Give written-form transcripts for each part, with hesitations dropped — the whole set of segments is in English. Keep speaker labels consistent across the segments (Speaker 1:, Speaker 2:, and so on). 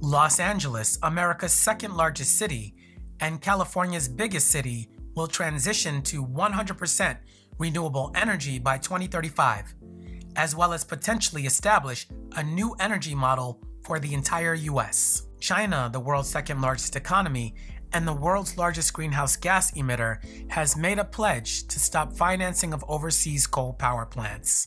Speaker 1: Los Angeles, America's second largest city, and California's biggest city, will transition to 100% renewable energy by 2035, as well as potentially establish a new energy model for the entire US. China, the world's second largest economy and the world's largest greenhouse gas emitter, has made a pledge to stop financing of overseas coal power plants.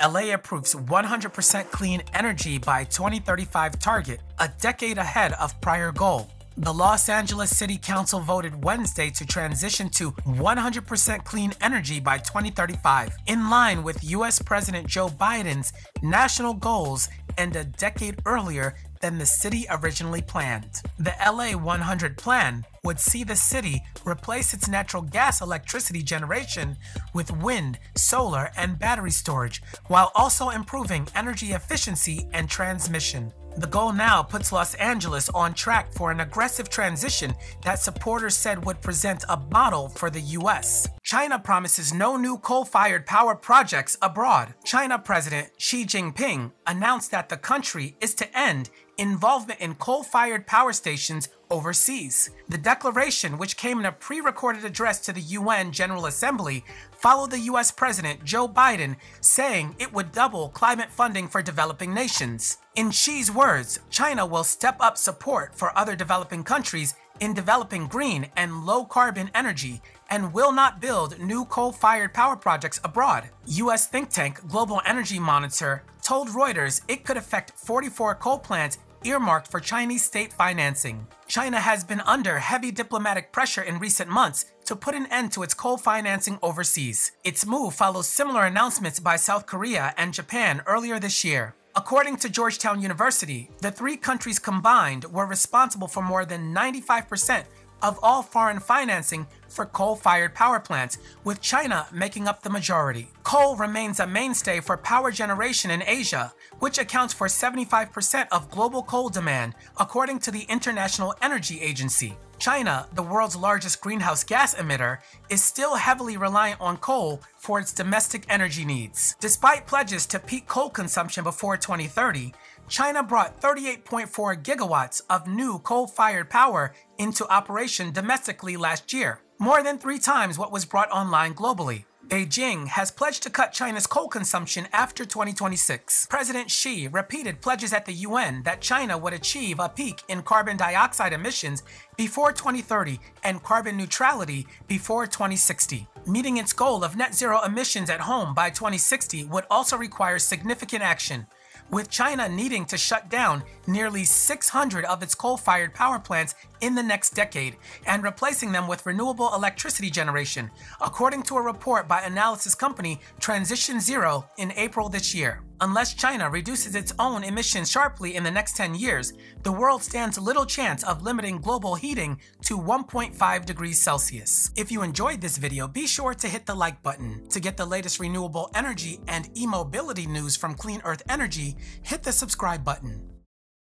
Speaker 1: LA approves 100% clean energy by 2035 target, a decade ahead of prior goal. The Los Angeles City Council voted Wednesday to transition to 100% clean energy by 2035, in line with US President Joe Biden's national goals and a decade earlier than the city originally planned. The LA 100 plan would see the city replace its natural gas electricity generation with wind, solar, and battery storage, while also improving energy efficiency and transmission. The goal now puts Los Angeles on track for an aggressive transition that supporters said would present a model for the US. China promises no new coal-fired power projects abroad. China President Xi Jinping announced that the country is to end involvement in coal-fired power stations overseas. The declaration, which came in a pre-recorded address to the UN General Assembly, followed the US President Joe Biden saying it would double climate funding for developing nations. In Xi's words, China will step up support for other developing countries in developing green and low-carbon energy and will not build new coal-fired power projects abroad. US think tank Global Energy Monitor told Reuters it could affect 44 coal plants earmarked for Chinese state financing. China has been under heavy diplomatic pressure in recent months to put an end to its coal financing overseas. Its move follows similar announcements by South Korea and Japan earlier this year. According to Georgetown University, the three countries combined were responsible for more than 95% of all foreign financing for coal-fired power plants, with China making up the majority. Coal remains a mainstay for power generation in Asia, which accounts for 75% of global coal demand, according to the International Energy Agency. China, the world's largest greenhouse gas emitter, is still heavily reliant on coal for its domestic energy needs. Despite pledges to peak coal consumption before 2030, China brought 38.4 gigawatts of new coal-fired power into operation domestically last year, more than 3 times what was brought online globally. Beijing has pledged to cut China's coal consumption after 2026. President Xi repeated pledges at the UN that China would achieve a peak in carbon dioxide emissions before 2030 and carbon neutrality before 2060. Meeting its goal of net zero emissions at home by 2060 would also require significant action, with China needing to shut down nearly 600 of its coal-fired power plants in the next decade and replacing them with renewable electricity generation, according to a report by analysis company Transition Zero in April this year. Unless China reduces its own emissions sharply in the next 10 years, the world stands little chance of limiting global heating to 1.5 degrees Celsius. If you enjoyed this video, be sure to hit the like button. To get the latest renewable energy and e-mobility news from Clean Earth Energy, hit the subscribe button.